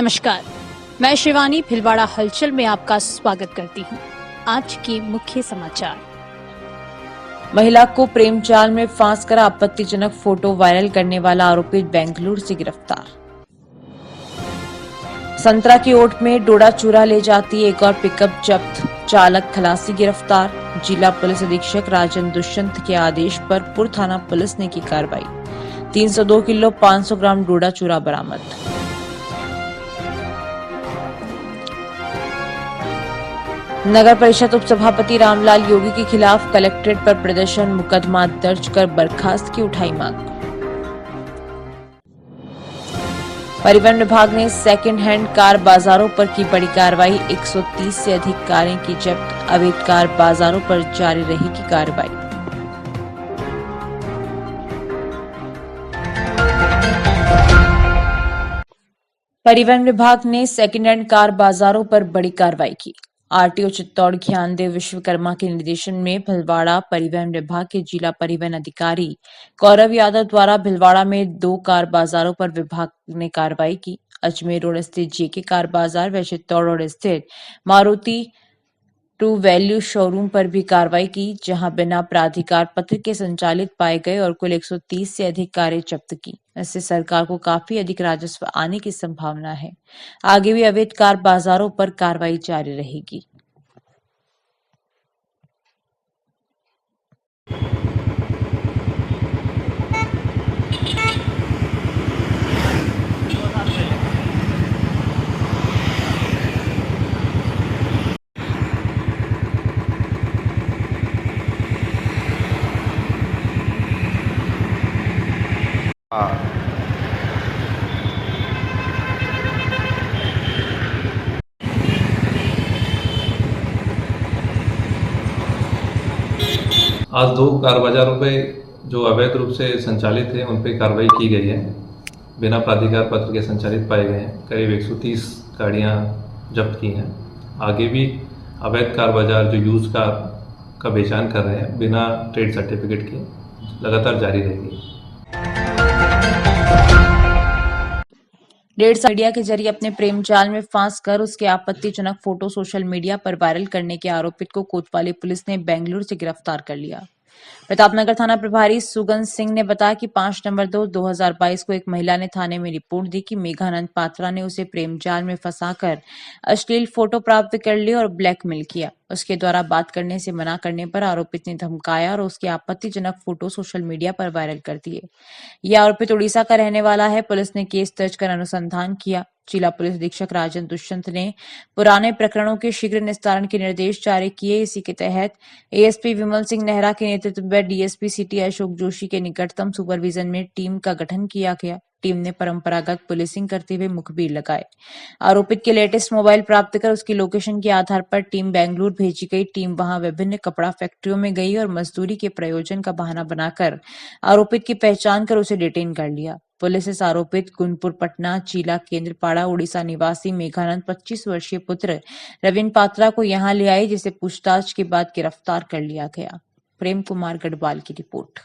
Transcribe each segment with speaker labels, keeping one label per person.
Speaker 1: नमस्कार, मैं शिवानी भिलवाड़ा हलचल में आपका स्वागत करती हूँ। आज के मुख्य समाचार।
Speaker 2: महिला को प्रेम जाल में फांस कर आपत्तिजनक फोटो वायरल करने वाला आरोपी बेंगलुरु से गिरफ्तार। संतरा की ओट में डोडा चूरा ले जाती एक और पिकअप जब्त, चालक खलासी गिरफ्तार। जिला पुलिस अधीक्षक राजन दुष्यंत के आदेश पर पुर थाना पुलिस ने की कार्रवाई। 302 किलो 500 ग्राम डोडा चूरा बरामद। नगर परिषद उपसभापति रामलाल योगी के खिलाफ कलेक्ट्रेट पर प्रदर्शन, मुकदमा दर्ज कर बर्खास्त की उठाई मांग। परिवहन विभाग ने सेकंड हैंड कार बाजारों पर की बड़ी कार्रवाई। 130 से अधिक कारें की जब्त, अवैध कार बाजारों पर जारी रहेगी कार्रवाई। परिवहन विभाग ने सेकंड हैंड कार बाजारों पर बड़ी कार्रवाई की। आरटीओ चित्तौड़ ज्ञानदेव विश्वकर्मा के निर्देशन में भिलवाड़ा परिवहन विभाग के जिला परिवहन अधिकारी गौरव यादव द्वारा भिलवाड़ा में 2 कार बाजारों पर विभाग ने कार्रवाई की। अजमेर रोड स्थित जेके कार बाजार व चित्तौड़ रोड स्थित मारुति टू वैल्यू शोरूम पर भी कार्रवाई की, जहां बिना प्राधिकार पत्र के संचालित पाए गए और कुल 130 से अधिक कारें जब्त की। इससे सरकार को काफी अधिक राजस्व आने की संभावना है। आगे भी अवैध कार बाजारों पर कार्रवाई जारी रहेगी।
Speaker 3: आज 2 कार बाजारों पे जो अवैध रूप से संचालित है उन पे कार्रवाई की गई है। बिना प्राधिकार पत्र के संचालित पाए गए हैं। करीब 130 गाड़ियां जब्त की हैं। आगे भी अवैध कार बाजार जो यूज कार का बेचान कर रहे हैं बिना ट्रेड सर्टिफिकेट के लगातार जारी रहेगी।
Speaker 2: मीडिया के जरिए अपने प्रेम जाल में फांस कर उसके आपत्तिजनक फोटो सोशल मीडिया पर वायरल करने के आरोपित को कोतवाली पुलिस ने बेंगलुरु से गिरफ्तार कर लिया। प्रतापनगर थाना प्रभारी सुगन सिंह ने बताया कि 5 नवंबर 2022 को एक महिला ने थाने में रिपोर्ट दी कि मेघानंद पात्रा ने उसे प्रेम जाल में फंसाकर अश्लील फोटो प्राप्त कर लिए और ब्लैकमेल किया। उसके द्वारा बात करने से मना करने पर आरोपित ने धमकाया और उसके आपत्तिजनक फोटो सोशल मीडिया पर वायरल कर दिए। यह आरोपित उड़ीसा का रहने वाला है। पुलिस ने केस दर्ज कर अनुसंधान किया। जिला पुलिस अधीक्षक राजन दुष्यंत ने पुराने प्रकरणों के शीघ्र निस्तारण के निर्देश जारी किए। इसी के तहत एएसपी विमल सिंह नेहरा के नेतृत्व में डीएसपी सिटी अशोक जोशी के निकटतम सुपरविजन में टीम का गठन किया गया। टीम ने परंपरागत पुलिसिंग करते हुए मुखबिर लगाए। आरोपित के लेटेस्ट मोबाइल प्राप्त कर उसकी लोकेशन के आधार पर टीम बेंगलुरु भेजी गई। टीम वहां विभिन्न कपड़ा फैक्ट्रियों में गई और मजदूरी के प्रयोजन का बहाना बनाकर आरोपित की पहचान कर उसे डिटेन कर लिया। पुलिस इस आरोपित गुनपुर पटना चीला केंद्रपाड़ा उड़ीसा निवासी मेघानंद 25 वर्षीय पुत्र रविन पात्रा को यहां ले आई, जिसे पूछताछ के बाद गिरफ्तार कर लिया गया। प्रेम कुमार गढ़वाल की रिपोर्ट।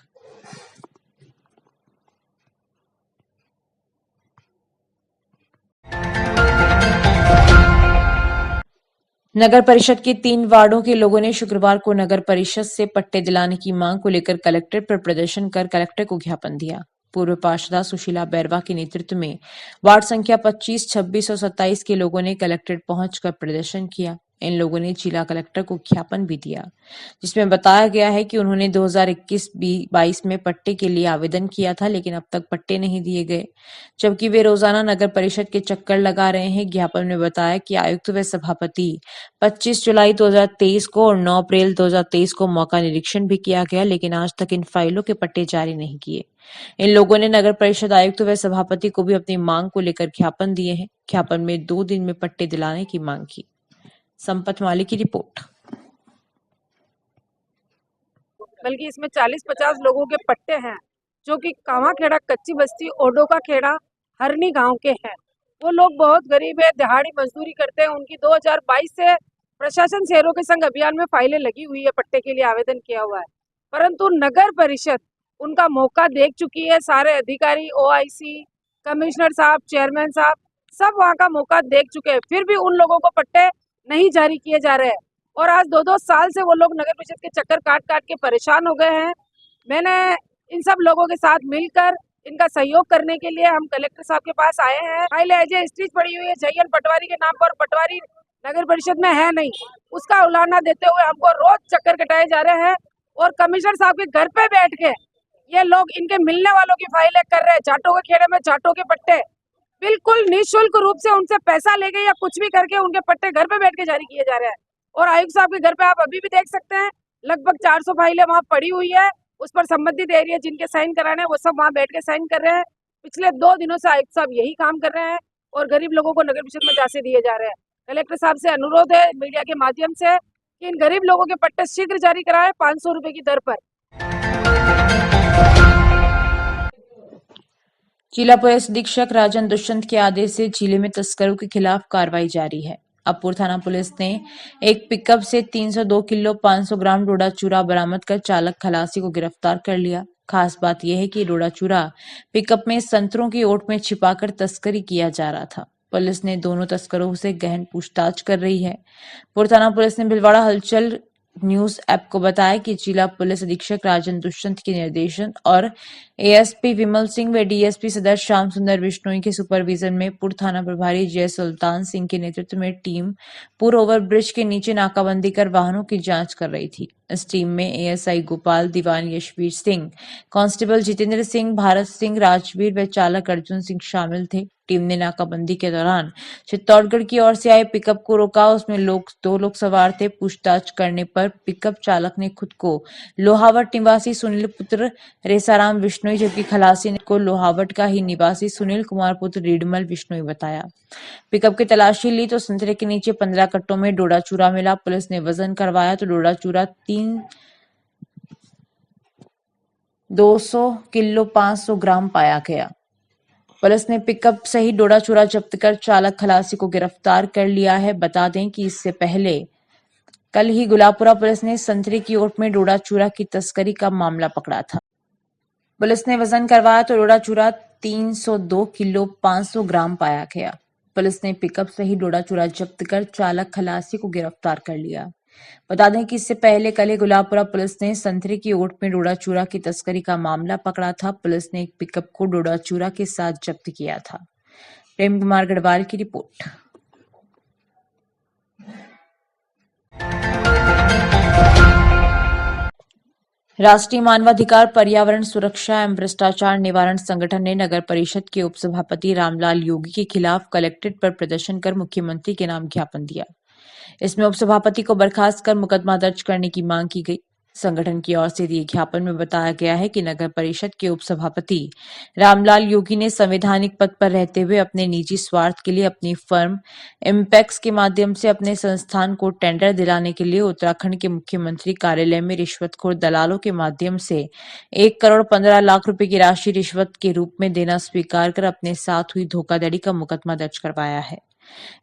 Speaker 2: नगर परिषद के 3 वार्डों के लोगों ने शुक्रवार को नगर परिषद से पट्टे दिलाने की मांग को लेकर कलेक्ट्रेट पर प्रदर्शन कर कलेक्टर को ज्ञापन दिया। पूर्व पार्षद सुशीला बैरवा के नेतृत्व में वार्ड संख्या 25, 26 और 27 के लोगों ने कलेक्ट्रेट पहुंचकर प्रदर्शन किया। इन लोगों ने जिला कलेक्टर को ज्ञापन भी दिया, जिसमें बताया गया है कि उन्होंने 2021-22 में पट्टे के लिए आवेदन किया था, लेकिन अब तक पट्टे नहीं दिए गए, जबकि वे रोजाना नगर परिषद के चक्कर लगा रहे हैं। ज्ञापन में बताया कि आयुक्त व सभापति 25 जुलाई 2023 को और 9 अप्रैल 2023 को मौका निरीक्षण भी किया गया, लेकिन आज तक इन फाइलों के पट्टे जारी नहीं किए। इन लोगों ने नगर परिषद आयुक्त व सभापति को भी अपनी मांग को लेकर ज्ञापन दिए हैं। ज्ञापन में 2 दिन में पट्टे दिलाने की मांग की। संपत माली की रिपोर्ट।
Speaker 4: बल्कि इसमें 40-50 लोगों के पट्टे हैं जो कि कामा खेड़ा, कच्ची बस्ती, ओडो का खेड़ा, हरनी गांव के हैं। वो लोग बहुत गरीब है, दिहाड़ी मजदूरी करते हैं। उनकी 2022 से प्रशासन शहरों के संग अभियान में फाइलें लगी हुई है, पट्टे के लिए आवेदन किया हुआ है, परंतु नगर परिषद उनका मौका देख चुकी है। सारे अधिकारी, ओआईसी, कमिश्नर साहब, चेयरमैन साहब सब वहाँ का मौका देख चुके हैं, फिर भी उन लोगों को पट्टे नहीं जारी किए जा रहे हैं। और आज 2-2 साल से वो लोग नगर परिषद के चक्कर काट काट के परेशान हो गए हैं। मैंने इन सब लोगों के साथ मिलकर इनका सहयोग करने के लिए हम कलेक्टर साहब के पास आए हैं। फाइल एज ए स्ट्रीट पड़ी हुई है जयन पटवारी के नाम पर, पटवारी नगर परिषद में है नहीं, उसका उलाहना देते हुए हमको रोज चक्कर कटाए जा रहे हैं। और कमिश्नर साहब के घर पे बैठ के ये लोग इनके मिलने वालों की फाइलें कर रहे हैं। जाटों के खेड़े में जाटों के पट्टे बिल्कुल निःशुल्क रूप से उनसे पैसा लेके या कुछ भी करके उनके पट्टे घर पे बैठ के जारी किए जा रहे हैं। और आयुक्त साहब के घर पे आप अभी भी देख सकते हैं लगभग 400 फाइलें वहाँ पड़ी हुई है, उस पर संबंधित एरिया जिनके साइन कराने हैं वो सब वहाँ बैठ के साइन कर रहे हैं। पिछले 2 दिनों से आयुक्त साहब यही काम कर रहे हैं और गरीब लोगों को नगर परिषद में जांचे दिए जा रहे हैं। कलेक्टर साहब से अनुरोध है मीडिया के माध्यम से कि इन गरीब लोगों के पट्टे शीघ्र जारी कराएं 500 रुपए की दर पर।
Speaker 2: जिला पुलिस अधीक्षक राजन दुष्यंत के आदेश से जिले में तस्करों के खिलाफ कार्रवाई जारी है। अबपुर थाना पुलिस ने एक पिकअप से 302 किलो 500 ग्राम डोडा चूरा बरामद कर चालक खलासी को गिरफ्तार कर लिया। खास बात यह है कि डोडा चूरा पिकअप में संतरों की ओट में छिपाकर तस्करी किया जा रहा था। पुलिस ने दोनों तस्करों से गहन पूछताछ कर रही है। अबपुर थाना पुलिस ने भिलवाड़ा हलचल न्यूज ऐप को बताया कि जिला पुलिस अधीक्षक राजन दुष्यंत के निर्देशन और एएसपी विमल सिंह व डीएसपी सदर श्याम सुंदर बिश्नोई के सुपरविजन में पूर्व थाना प्रभारी जय सुल्तान सिंह के नेतृत्व में टीम पूर्व ओवरब्रिज के नीचे नाकाबंदी कर वाहनों की जांच कर रही थी। इस टीम में एएसआई गोपाल, दीवान यशवीर सिंह, कांस्टेबल जितेंद्र सिंह, भारत सिंह, राजवीर व चालक अर्जुन सिंह शामिल थे। टीम ने नाकाबंदी के दौरान चित्तौड़गढ़ की ओर से आए पिकअप को रोका। उसमें 2 लोग सवार थे। पूछताछ करने पर पिकअप चालक ने खुद को लोहावट निवासी सुनील पुत्र रेसाराम विश्नोई जबकि खलासी ने को लोहावट का ही निवासी सुनील कुमार पुत्र रीडमल विश्नोई बताया। पिकअप की तलाशी ली तो संतरे के नीचे 15 कट्टों में डोडा चूरा मिला। पुलिस ने वजन करवाया तो डोडा चूरा 200 किलो 500 ग्राम पाया गया। पुलिस ने पिकअप सही डोडा चूरा जब्त कर चालक खलासी को गिरफ्तार कर लिया है। बता दें कि इससे पहले कल ही गुलाबपुरा पुलिस ने संतरे की ओट में डोडा चूरा की तस्करी का मामला पकड़ा था। पुलिस ने वजन करवाया तो डोडा चूरा 302 किलो 500 ग्राम पाया गया। पुलिस ने पिकअप सही डोडा चूरा जब्त कर चालक खलासी को गिरफ्तार कर लिया। बता दें कि इससे पहले कल गुलाबपुरा पुलिस ने संतरे की ओट में डोडा चूरा की तस्करी का मामला पकड़ा था। पुलिस ने एक पिकअप को डोडा चूरा के साथ जब्त किया था। प्रेम कुमार गढ़वाल की रिपोर्ट। राष्ट्रीय मानवाधिकार पर्यावरण सुरक्षा एवं भ्रष्टाचार निवारण संगठन ने नगर परिषद के उपसभापति रामलाल योगी के खिलाफ कलेक्ट्रेट पर प्रदर्शन कर मुख्यमंत्री के नाम ज्ञापन दिया। इसमें उपसभापति को बर्खास्त कर मुकदमा दर्ज करने की मांग की गई। संगठन की ओर से दिए ज्ञापन में बताया गया है कि नगर परिषद के उपसभापति रामलाल योगी ने संवैधानिक पद पर रहते हुए अपने निजी स्वार्थ के लिए अपनी फर्म इम्पैक्स के माध्यम से अपने संस्थान को टेंडर दिलाने के लिए उत्तराखंड के मुख्यमंत्री कार्यालय में रिश्वतखोर दलालों के माध्यम से 1 करोड़ 15 लाख रुपए की राशि रिश्वत के रूप में देना स्वीकार कर अपने साथ हुई धोखाधड़ी का मुकदमा दर्ज करवाया है।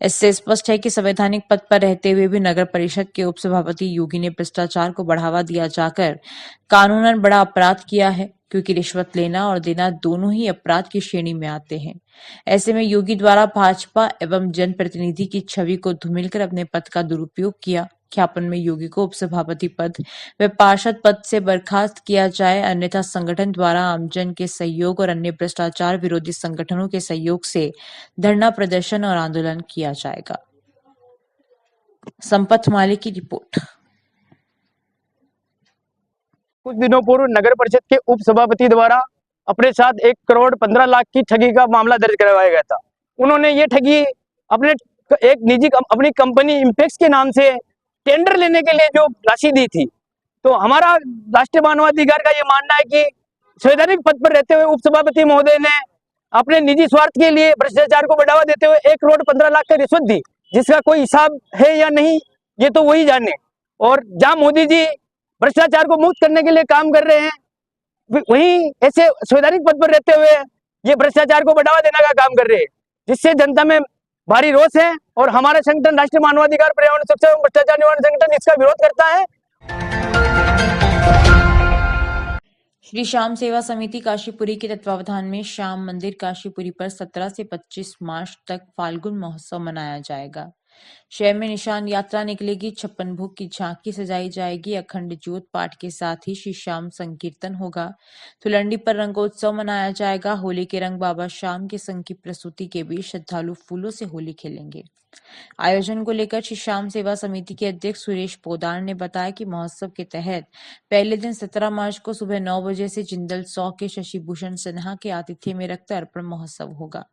Speaker 2: इससे स्पष्ट है कि संवैधानिक पद पर रहते हुए भी नगर परिषद के उपसभापति योगी ने भ्रष्टाचार को बढ़ावा दिया जाकर कानूनन बड़ा अपराध किया है, क्योंकि रिश्वत लेना और देना दोनों ही अपराध की श्रेणी में आते हैं। ऐसे में योगी द्वारा भाजपा एवं जनप्रतिनिधि की छवि को धूमिलकर अपने पद का दुरुपयोग किया। ज्ञापन में योगी को उपसभापति पद व पार्षद पद से बर्खास्त किया जाए, अन्यथा संगठन द्वारा आमजन के सहयोग और अन्य भ्रष्टाचार विरोधी संगठनों के सहयोग से धरना प्रदर्शन और आंदोलन किया जाएगा। संपत मालिक की रिपोर्ट।
Speaker 5: कुछ दिनों पूर्व नगर परिषद के उप सभापति द्वारा अपने साथ 1 करोड़ 15 लाख की ठगी का मामला दर्ज करवाया गया था। उन्होंने ये ठगी अपने एक निजी अपनी कंपनी इम्पैक्स के नाम से टेंडर लेने के लिए जो राशि दी थी। तो हमारा राष्ट्रीय मानवाधिकार का ये मानना है कि संवैधानिक पद पर रहते हुए उप सभापति महोदय ने अपने निजी स्वार्थ के लिए भ्रष्टाचार को बढ़ावा देते हुए 1 करोड़ 15 लाख का रिश्वत दी, जिसका कोई हिसाब है या नहीं ये तो वही जाने। और जहां मोदी जी भ्रष्टाचार को मुक्त करने के लिए काम कर रहे हैं, वहीं ऐसे संवैधानिक पद पर रहते हुए ये भ्रष्टाचार को बढ़ावा देने का काम कर रहे हैं, जिससे जनता में भारी रोष है। और हमारा संगठन राष्ट्रीय मानवाधिकार पर्यावरण सुरक्षा एवं भ्रष्टाचार निवारण संगठन इसका विरोध करता है।
Speaker 2: श्री श्याम सेवा समिति काशीपुरी के तत्वावधान में श्याम मंदिर काशीपुरी पर 17 से 25 मार्च तक फाल्गुन महोत्सव मनाया जाएगा। शहर में निशान यात्रा निकलेगी, 56 भोग की झांकी सजाई जाएगी, अखंड ज्योत पाठ के साथ ही श्री श्याम संकीर्तन होगा। धुलंडी पर रंगोत्सव मनाया जाएगा। होली के रंग बाबा श्याम के संग की प्रस्तुति के बीच श्रद्धालु फूलों से होली खेलेंगे। आयोजन को लेकर श्री श्याम सेवा समिति के अध्यक्ष सुरेश पोदार ने बताया कि महोत्सव के तहत पहले दिन 17 मार्च को सुबह 9 बजे से जिंदल 100 के शशि भूषण सिन्हा के आतिथ्य में रक्त अर्पण महोत्सव होगा।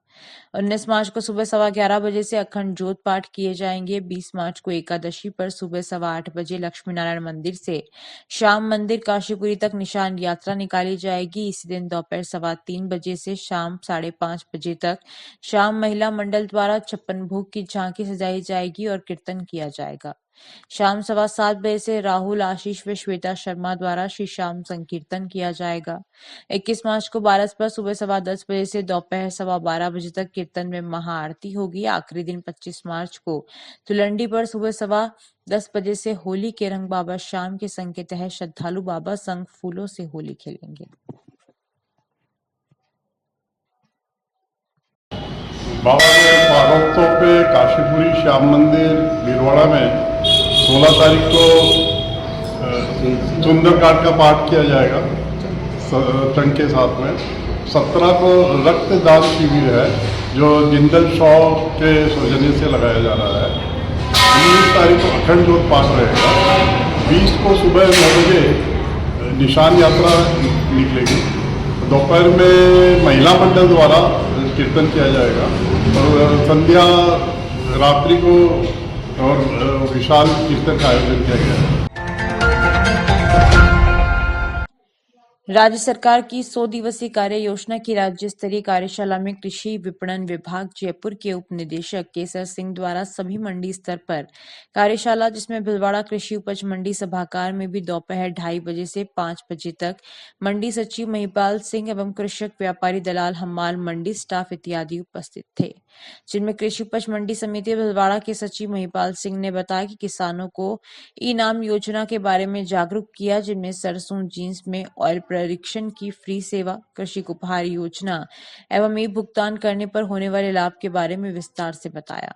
Speaker 2: 19 मार्च को सुबह 11:15 बजे से अखंड ज्योत पाठ किए जाएंगे। 20 मार्च को एकादशी पर सुबह 8:15 बजे लक्ष्मी नारायण मंदिर से श्याम मंदिर काशीपुरी तक निशान यात्रा निकाली जाएगी। इसी दिन दोपहर 3:15 बजे से शाम 5:30 बजे तक श्याम महिला मंडल द्वारा 56 भोग की झांकी सजाई जाएगी और कीर्तन किया जाएगा। शाम 7:15 बजे से राहुल, आशीष व श्वेता शर्मा द्वारा श्री श्याम संकीर्तन किया जाएगा। 21 मार्च को बारस पर सुबह 10:15 बजे से दोपहर 12:15 बजे तक कीर्तन में महाआरती होगी। आखिरी दिन 25 मार्च को धुलंडी पर सुबह 10:15 बजे से होली के रंग बाबा श्याम के संग के तहत श्रद्धालु बाबा संग फूलों से होली खेलेंगे।
Speaker 6: बाबा के महोत्सव पे काशीपुरी श्याम मंदिर भीलवाड़ा में 16 तारीख को सुंदरकांड का पाठ किया जाएगा टंग के साथ में। 17 को रक्तदान शिविर है जो जिंदल 100 के सौजन्य से लगाया जा रहा है। 19 तारीख को अखंड ज्योत पाठ रहेगा। 20 को सुबह 9 बजे निशान यात्रा निकलेगी। दोपहर में महिला मंडल द्वारा कीर्तन किया जाएगा और संध्या रात्रि को और विशाल कीर्तन का आयोजन किया गया है।
Speaker 2: राज्य सरकार की 100 दिवसीय कार्य योजना की राज्य स्तरीय कार्यशाला में कृषि विपणन विभाग जयपुर के उप निदेशक केसर सिंह द्वारा सभी मंडी स्तर पर कार्यशाला, जिसमें भीलवाड़ा कृषि उपज मंडी सभागार में भी दोपहर 2:30 बजे से 5 बजे तक मंडी सचिव महिपाल सिंह एवं कृषक, व्यापारी, दलाल, हमाल, मंडी स्टाफ इत्यादि उपस्थित थे। जिनमें कृषि उपज मंडी समिति भीलवाड़ा के सचिव महिपाल सिंह ने बताया कि किसानों को इनाम योजना के बारे में जागरूक किया, जिनमें सरसों जींस में ऑयल परीक्षण की फ्री सेवा, कृषि उपहार योजना एवं ई भुगतान करने पर होने वाले लाभ के बारे में विस्तार से बताया।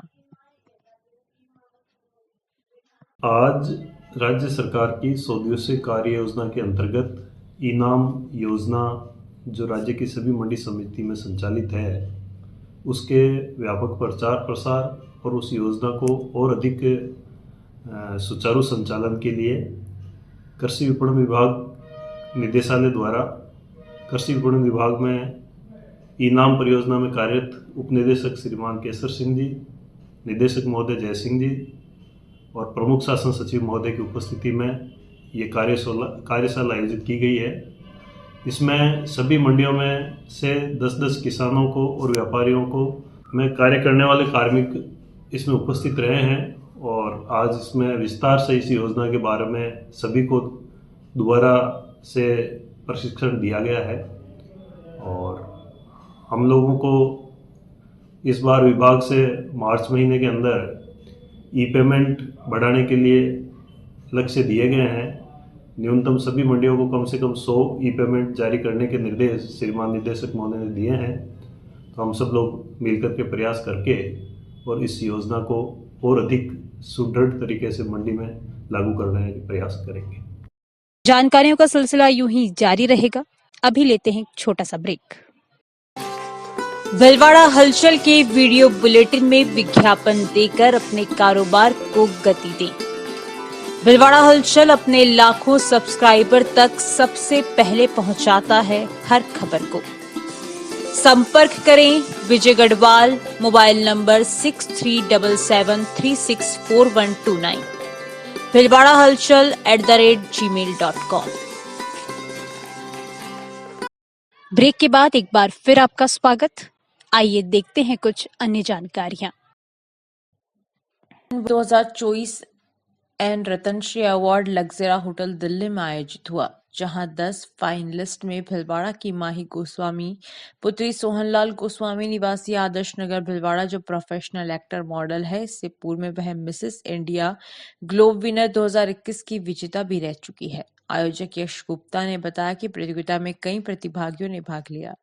Speaker 7: आज राज्य सरकार की 100 दिवसीय कार्य योजना के अंतर्गत इनाम योजना जो राज्य की सभी मंडी समिति में संचालित है, उसके व्यापक प्रचार प्रसार और उस योजना को और अधिक सुचारू संचालन के लिए कृषि विपणन विभाग निदेशालय द्वारा कृषि विपणन विभाग में इनाम परियोजना में कार्यरत उप निदेशक श्रीमान केसर सिंह जी, निदेशक महोदय जय सिंह जी और प्रमुख शासन सचिव महोदय की उपस्थिति में ये कार्यशाला आयोजित की गई है। इसमें सभी मंडियों में से 10-10 किसानों को और व्यापारियों को में कार्य करने वाले कार्मिक इसमें उपस्थित रहे हैं और आज इसमें विस्तार से इस योजना के बारे में सभी को दोबारा से प्रशिक्षण दिया गया है। और हम लोगों को इस बार विभाग से मार्च महीने के अंदर ई पेमेंट बढ़ाने के लिए लक्ष्य दिए गए हैं। न्यूनतम सभी मंडियों को कम से कम 100 ई पेमेंट जारी करने के निर्देश श्रीमान निदेशक महोदय ने दिए हैं। तो हम सब लोग मिलकर के प्रयास करके और इस योजना को और अधिक सुदृढ़ तरीके से मंडी में लागू करने का प्रयास करेंगे।
Speaker 1: जानकारियों का सिलसिला यूं ही जारी रहेगा। अभी लेते हैं एक छोटा सा ब्रेक। भीलवाड़ा हलचल के वीडियो बुलेटिन में विज्ञापन देकर अपने कारोबार को गति दें। भीलवाड़ा हलचल अपने लाखों सब्सक्राइबर तक सबसे पहले पहुंचाता है हर खबर को। संपर्क करें विजय गढ़वाल, मोबाइल नंबर 6377364129, भीलवाड़ा हलचल @gmail.com। ब्रेक के बाद एक बार फिर आपका स्वागत। आइए देखते हैं कुछ अन्य जानकारियां।
Speaker 2: 2024 एन रतनश्री अवार्ड लग्जरा होटल दिल्ली में आयोजित हुआ। जहां 10 फाइनलिस्ट में भीलवाड़ा की माही गोस्वामी, पुत्री सोहनलाल गोस्वामी निवासी आदर्श नगर भीलवाड़ा जो प्रोफेशनल एक्टर मॉडल है, इससे पूर्व में वह मिसेस इंडिया ग्लोब विनर 2021 की विजेता भी रह चुकी है। आयोजक यश गुप्ता ने बताया कि प्रतियोगिता में कई प्रतिभागियों ने भाग लिया,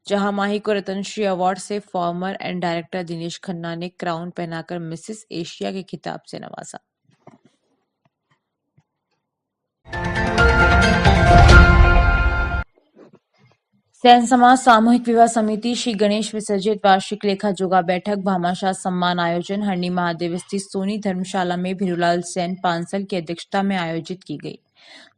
Speaker 2: जहां माही को रतनश्री अवार्ड से farmer and director Dinesh Khanna ने क्राउन पहनाकर मिसेस एशिया के खिताब से नवाजा। सैन समाज सामूहिक विवाह समिति श्री गणेश विसर्जित वार्षिक लेखा जोगा बैठक भामाशाह सम्मान आयोजन हरणी महादेव स्थित सोनी धर्मशाला में भीरूलाल सैन पांसल की अध्यक्षता में आयोजित की गई,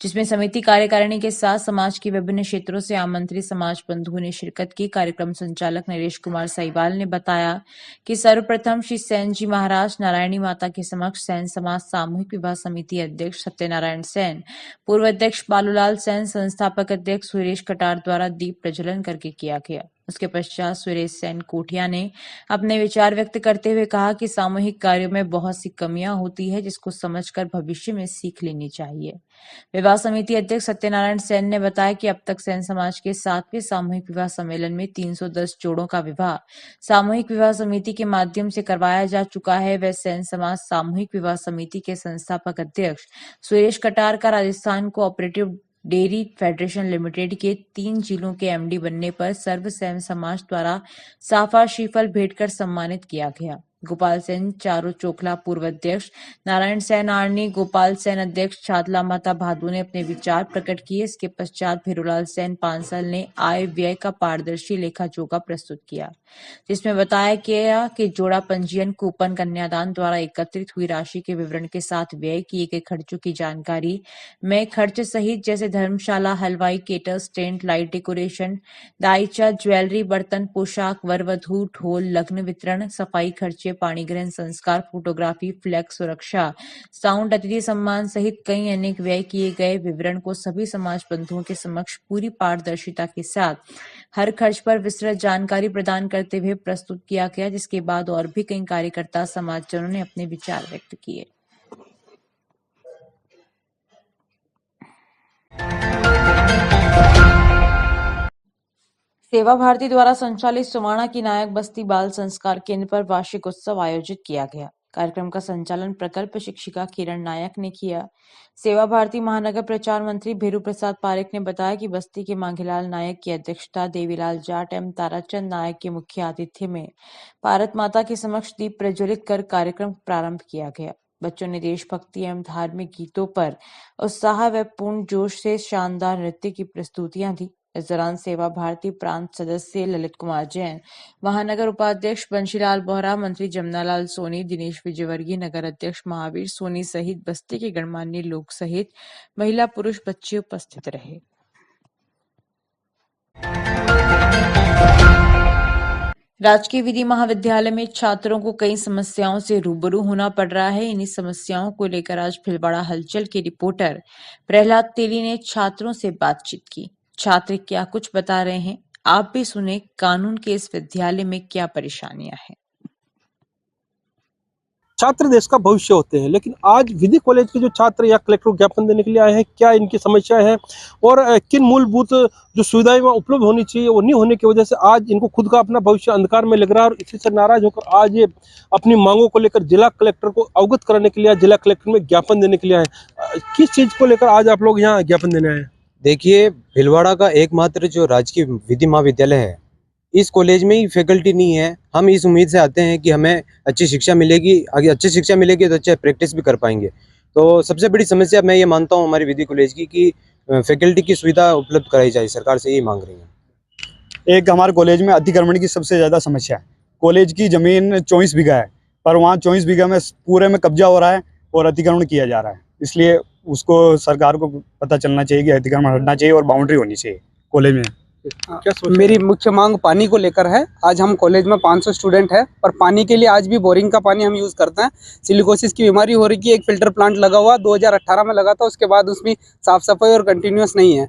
Speaker 2: जिसमें समिति कार्यकारिणी के साथ समाज के विभिन्न क्षेत्रों से आमंत्रित समाज बंधुओं ने शिरकत की। कार्यक्रम संचालक नरेश कुमार साहिवाल ने बताया कि सर्वप्रथम श्री सैन जी महाराज नारायणी माता के समक्ष सैन समाज सामूहिक विवाह समिति अध्यक्ष सत्यनारायण सैन, पूर्व अध्यक्ष बालूलाल सैन, संस्थापक अध्यक्ष सुरेश कटार द्वारा दीप प्रज्वलन करके किया गया। उसके पश्चात सुरेश सैन कोठिया ने अपने विचार व्यक्त करते हुए कहा कि सामूहिक कार्यों में बहुत सी कमियां होती है, जिसको समझकर भविष्य में सीख लेनी चाहिए। विवाह समिति अध्यक्ष सत्यनारायण सैन ने बताया कि अब तक सैन समाज के 7वें सामूहिक विवाह सम्मेलन में 310 जोड़ों का विवाह सामूहिक विवाह समिति के माध्यम से करवाया जा चुका है। वह सैन समाज सामूहिक विवाह समिति के संस्थापक अध्यक्ष सुरेश कटार का Rajasthan cooperative dairy federation limited के 3 जिलों के एमडी बनने पर सर्व सैन समाज द्वारा साफा श्रीफल भेंट कर सम्मानित किया गया। गोपाल सेन चारू चोखला पूर्व अध्यक्ष, नारायण सैन आर्नी, गोपाल सेन अध्यक्ष, छातला माता भादू ने अपने विचार प्रकट किए। इसके पश्चात भीरूलाल सैन पांसल ने आय व्यय का पारदर्शी लेखा जोखा प्रस्तुत किया, जिसमें बताया गया कि जोड़ा पंजीयन, कूपन, कन्यादान द्वारा एकत्रित हुई राशि के विवरण के साथ व्यय किए गए खर्चों की जानकारी में खर्च सहित जैसे धर्मशाला, हलवाई, केटर्स, टेंट, लाइट डेकोरेशन, दाईचा, ज्वेलरी, बर्तन, पोशाक, वर वधू, ढोल, लग्न वितरण, सफाई खर्चे, पानी ग्रहण संस्कार, फोटोग्राफी, फ्लैग सुरक्षा, साउंड, अतिथि सम्मान सहित कई अनेक व्यय किए गए विवरण को सभी समाज बंधुओं के समक्ष पूरी पारदर्शिता के साथ हर खर्च पर विस्तृत जानकारी प्रदान करते हुए प्रस्तुत किया गया, जिसके बाद और भी कई कार्यकर्ता समाजजनों ने अपने विचार व्यक्त किए। सेवा भारती द्वारा संचालित सुमाणा की नायक बस्ती बाल संस्कार केंद्र पर वार्षिक उत्सव आयोजित किया गया। कार्यक्रम का संचालन प्रकल्प शिक्षिका किरण नायक ने किया। सेवा भारती महानगर प्रचार मंत्री भेरू प्रसाद पारेख ने बताया कि बस्ती के मांगीलाल नायक की अध्यक्षता, देवीलाल जाट एवं ताराचंद नायक के मुख्य आतिथ्य में भारत माता के समक्ष दीप प्रज्वलित कर कार्यक्रम प्रारंभ किया गया। बच्चों ने देशभक्ति एवं धार्मिक गीतों पर उत्साह व पूर्ण जोश से शानदार नृत्य की प्रस्तुतियां दी। इस दौरान सेवा भारती प्रांत सदस्य ललित कुमार जैन, महानगर उपाध्यक्ष बंशीलाल बोहरा, मंत्री जमनालाल सोनी, दिनेश विजयवर्गीय, नगर अध्यक्ष महावीर सोनी सहित बस्ती के गणमान्य लोग सहित महिला पुरुष बच्चे उपस्थित रहे। राजकीय विधि महाविद्यालय में छात्रों को कई समस्याओं से रूबरू होना पड़ रहा है। इन्हीं समस्याओं को लेकर आज भीलवाड़ा हलचल के रिपोर्टर प्रहलाद तेली ने छात्रों से बातचीत की। छात्र क्या कुछ बता रहे हैं, आप भी सुने। कानून के इस विद्यालय में क्या परेशानियां हैं।
Speaker 8: छात्र देश का भविष्य होते हैं, लेकिन आज विधि कॉलेज के जो छात्र या कलेक्टर को ज्ञापन देने के लिए आए हैं, क्या इनकी समस्या है और किन मूलभूत जो सुविधाएं उपलब्ध होनी चाहिए वो नहीं होने की वजह से आज इनको खुद का अपना भविष्य अंधकार में लग रहा है और इसी से नाराज होकर आज ये अपनी मांगों को लेकर जिला कलेक्टर को अवगत कराने के लिए, जिला कलेक्टर में ज्ञापन देने के लिए आए। किस चीज को लेकर आज आप लोग यहाँ ज्ञापन देने आए?
Speaker 9: देखिए, भीलवाड़ा का एकमात्र जो राजकीय विधि महाविद्यालय है, इस कॉलेज में ही फैकल्टी नहीं है। हम इस उम्मीद से आते हैं कि हमें अच्छी शिक्षा मिलेगी, आगे अच्छी शिक्षा मिलेगी तो अच्छा प्रैक्टिस भी कर पाएंगे। तो सबसे बड़ी समस्या मैं ये मानता हूँ हमारी विधि कॉलेज की कि फैकल्टी की सुविधा उपलब्ध कराई जाए, सरकार से यही मांग रही है।
Speaker 10: एक हमारे कॉलेज में अतिक्रमण की सबसे ज़्यादा समस्या है। कॉलेज की ज़मीन 24 बीघा है, पर वहाँ 24 बीघा में पूरे में कब्जा हो रहा है और अतिक्रमण किया जा रहा है। इसलिए उसको सरकार को पता चलना चाहिए कि अतिक्रमण हटना चाहिए और बाउंड्री होनी चाहिए कॉलेज में।
Speaker 11: मेरी मुख्य मांग पानी को लेकर है। आज हम कॉलेज में 500 स्टूडेंट है, पर पानी के लिए आज भी बोरिंग का पानी हम यूज़ करते हैं। सिलिकोसिस की बीमारी हो रही है। एक फिल्टर प्लांट लगा हुआ 2018 में लगा था, उसके बाद उसमें साफ सफाई और कंटिन्यूस नहीं है।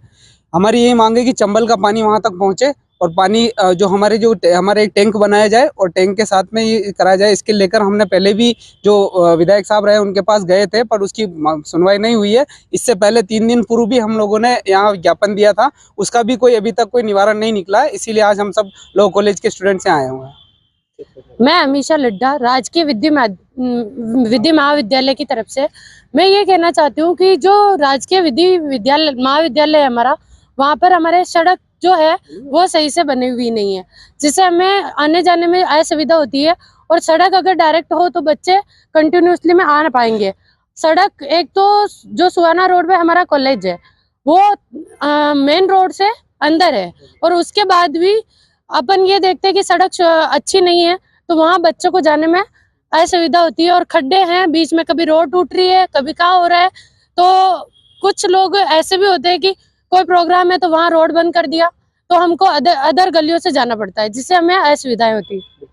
Speaker 11: हमारी यही मांग है कि चंबल का पानी वहाँ तक पहुँचे और पानी जो हमारे एक टैंक बनाया जाए और टैंक के साथ में ये कराया जाए, इसके लेकर हमने पहले भी जो विधायक साहब रहे उनके पास गए थे, पर उसकी सुनवाई नहीं हुई है। इससे पहले 3 दिन पूर्व भी हम लोगों ने यहाँ ज्ञापन दिया था, उसका भी अभी तक कोई निवारण नहीं निकला है। इसीलिए आज हम सब लॉ कॉलेज के स्टूडेंट से आए हुए हैं।
Speaker 4: मैं अमीशा लड्डा, राजकीय विधि महाविद्यालय की तरफ से मैं ये कहना चाहती हूँ कि जो राजकीय महाविद्यालय है हमारा, वहाँ पर हमारे सड़क जो है वो सही से बनी हुई नहीं है, जिससे हमें आने जाने में असुविधा होती है। और सड़क अगर डायरेक्ट हो तो बच्चे कंटिन्यूसली में आ ना पाएंगे। सड़क एक तो जो सुहाना रोड पे हमारा कॉलेज है वो मेन रोड से अंदर है, और उसके बाद भी अपन ये देखते हैं कि सड़क अच्छी नहीं है, तो वहाँ बच्चों को जाने में असुविधा होती है और खड्डे हैं बीच में, कभी रोड टूट रही है, कभी क्या हो रहा है। तो कुछ लोग ऐसे भी होते हैं कि कोई प्रोग्राम है तो वहाँ रोड बंद कर दिया, तो हमको अदर गलियों से जाना पड़ता है, जिससे हमें असुविधाएं होती है।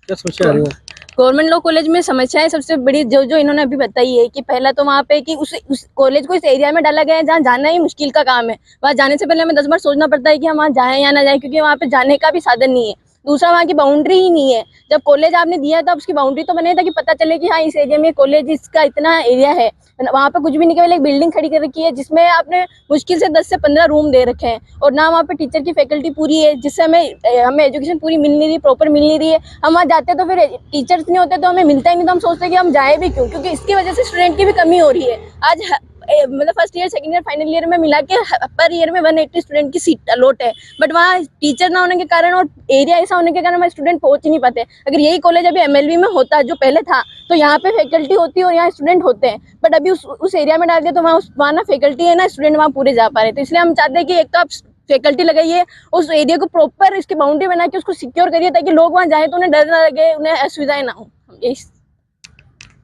Speaker 8: क्या समस्या आ रही है?
Speaker 12: गवर्नमेंट लॉ कॉलेज में समस्याएं सबसे बड़ी जो इन्होंने अभी बताई है कि पहला तो वहाँ पे कि उस कॉलेज को इस एरिया में डाला गया है जहाँ जाना ही मुश्किल का काम है। वहाँ जाने से पहले हमें 10 बार सोचना पड़ता है कि हम वहाँ जाएं या ना जाएं, क्योंकि वहाँ पे जाने का भी साधन नहीं है। दूसरा, वहाँ की बाउंड्री ही नहीं है। जब कॉलेज आपने दिया है तो उसकी बाउंड्री तो बने ताकि पता चले कि हाँ इस एरिया में कॉलेज, इसका इतना एरिया है। वहाँ पे कुछ भी नहीं, केवल एक बिल्डिंग खड़ी कर रखी है जिसमें आपने मुश्किल से 10 से 15 रूम दे रखे हैं, और ना वहाँ पे टीचर की फैकल्टी पूरी है, जिससे हमें एजुकेशन पूरी मिल नहीं रही, प्रॉपर मिल नहीं रही है। हम वहाँ जाते तो फिर टीचर्स नहीं होते तो हमें मिलता ही नहीं, तो हम सोचते कि हम जाए भी क्यों, क्योंकि इसकी वजह से स्टूडेंट की भी कमी हो रही है। आज मतलब first year, second year, final year में मिला के पर ईयर में 180 स्टूडेंट की सीट अलॉट है, बट वहाँ टीचर ना होने के कारण और एरिया ऐसा होने के कारण हमारे स्टूडेंट पहुंच ही नहीं पाते। अगर यही कॉलेज अभी MLV में होता जो पहले था, तो यहाँ पे फैकल्टी होती है और यहाँ स्टूडेंट होते हैं, बट अभी उस एरिया में डाल दिया तो वहाँ ना फैकल्टी है ना स्टूडेंट वहाँ पूरे जा पा रहे। तो इसलिए हम चाहते हैं कि एक तो आप फैकल्टी लगाइए, उस एरिया को प्रॉपर इसकी बाउंड्री बना के उसको सिक्योर करिए, ताकि लोग वहाँ जाए तो उन्हें डर ना लगे, उन्हें असुविधाएं ना हो।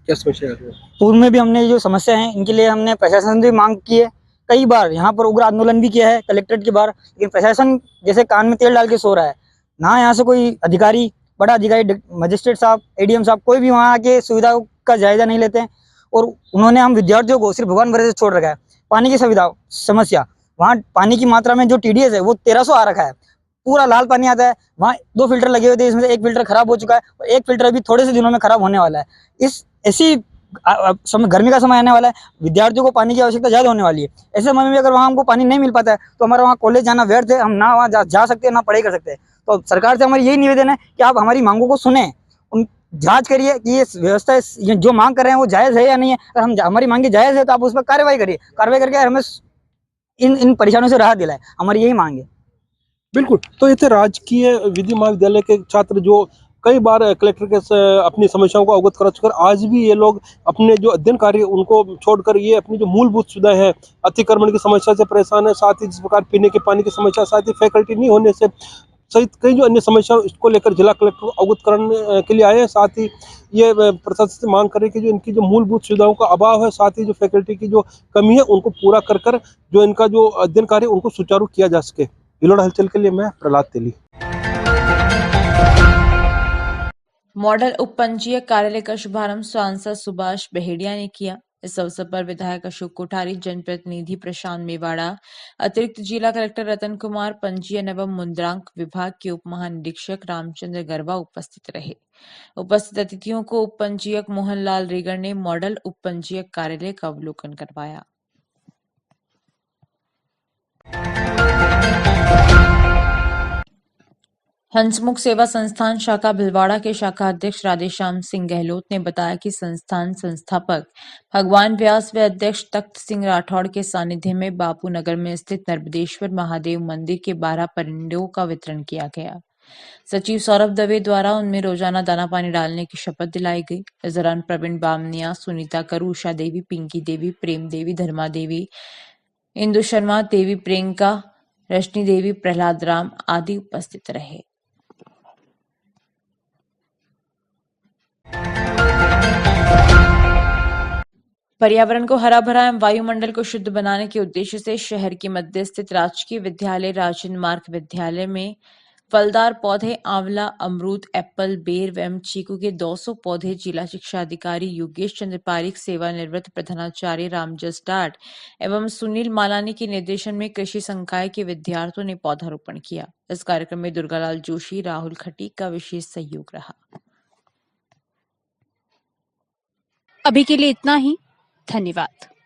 Speaker 8: क्या समस्या आ रही है?
Speaker 13: पूर्व में भी हमने जो समस्या है इनके लिए हमने प्रशासन से मांग की है, कई बार यहाँ पर उग्र आंदोलन भी किया है कलेक्ट्रेट के बाहर, लेकिन प्रशासन जैसे कान में तेल डाल के सो रहा है। ना यहाँ से कोई अधिकारी, बड़ा अधिकारी, मजिस्ट्रेट साहब, ADM साहब, कोई भी वहाँ आके सुविधाओं का जायजा नहीं लेते हैं। और उन्होंने हम विद्यार्थियों को सिर्फ भगवान भरोसे छोड़ रखा है। पानी की समस्या, वहाँ पानी की मात्रा में जो TDS है वो 1300 आ रखा है, पूरा लाल पानी आता है। वहाँ 2 फिल्टर लगे हुए थे, इसमें से 1 फिल्टर खराब हो चुका है और 1 फिल्टर अभी थोड़े से दिनों में खराब होने वाला है। ऐसी गर्मी का समय आने वाला है, विद्यार्थियों को पानी की आवश्यकता ज़्यादा होने वाली है। ऐसे समय में अगर वहाँ हमको पानी नहीं मिल पाता है तो हमारा वहाँ कॉलेज जाना व्यर्थ है, हम ना वहाँ जा सकते हैं ना पढ़ाई कर सकते हैं। तो सरकार से हमारी यही निवेदन है कि आप हमारी मांगों को सुने, जांच करिए कि ये व्यवस्था जो मांग कर रहे हैं वो जायज़ है या नहीं है। अगर हमारी मांगे जायज़ है तो आप उस पर कार्रवाई करिए, कार्रवाई करके हमें इन परेशानियों से राहत दिलाए, हमारी यही मांग है।
Speaker 8: बिल्कुल। तो ये थे राजकीय विधि महाविद्यालय के छात्र जो कई बार कलेक्टर के अपनी समस्याओं को अवगत करा चुके, आज भी ये लोग अपने जो अध्ययन कार्य उनको छोड़कर ये अपनी जो मूलभूत सुविधाएं हैं, अतिक्रमण की समस्या से परेशान है, साथ ही जिस प्रकार पीने के पानी की समस्या, साथ ही फैकल्टी नहीं होने से सहित कई जो अन्य समस्या, इसको लेकर जिला कलेक्टर को अवगत करने के लिए आए हैं। साथ ही ये प्रशासन से मांग करें कि जो इनकी जो मूलभूत सुविधाओं का अभाव है, साथ ही जो फैकल्टी की जो कमी है, उनको पूरा कर जो इनका जो अध्ययन कार्य उनको सुचारू किया जा सके। भिलवाड़ा हलचल के लिए मैं प्रहलाद तेली।
Speaker 2: मॉडल उपपंजीयक कार्यालय का शुभारंभ सांसद सुभाष बहेड़िया ने किया। इस अवसर पर विधायक अशोक कोठारी, जनप्रतिनिधि प्रशांत मेवाड़ा, अतिरिक्त जिला कलेक्टर रतन कुमार, पंजीयन एवं मुद्रांक विभाग के उप महानिरीक्षक रामचंद्र गरबा उपस्थित रहे। उपस्थित अतिथियों को उपपंजीयक मोहनलाल रेगर ने मॉडल उपपंजीयक कार्यालय का अवलोकन करवाया। हंसमुख सेवा संस्थान शाखा भिलवाड़ा के शाखा अध्यक्ष राधेश्याम सिंह गहलोत ने बताया कि संस्थान संस्थापक भगवान व्यास व अध्यक्ष तख्त सिंह राठौड़ के सानिध्य में बापू नगर में स्थित नर्मदेश्वर महादेव मंदिर के 12 परिंडों का वितरण किया गया। सचिव सौरभ दवे द्वारा उनमें रोजाना दाना पानी डालने की शपथ दिलाई गई। इस दौरान प्रवीण बामनिया, सुनीता करू, उषा देवी, पिंकी देवी, प्रेम देवी, धर्मा देवी, इंदु शर्मा, देवी प्रियंका, रश्मि देवी, प्रहलाद राम आदि उपस्थित रहे। पर्यावरण को हरा भरा एवं वायुमंडल को शुद्ध बनाने के उद्देश्य से शहर के मध्य स्थित राजकीय विद्यालय राजेंद्र मार्ग विद्यालय में फलदार पौधे आंवला, अमरूद, एप्पल, बेर एवं चीकू के 200 पौधे जिला शिक्षा अधिकारी योगेश चंद्र पारिक, सेवानिवृत्त प्रधानाचार्य रामजस डाट एवं सुनील मालानी के निर्देशन में कृषि संकाय के विद्यार्थियों ने पौधारोपण किया। इस कार्यक्रम में दुर्गालाल जोशी, राहुल खटीक का विशेष सहयोग रहा।
Speaker 1: अभी के लिए इतना ही। धन्यवाद।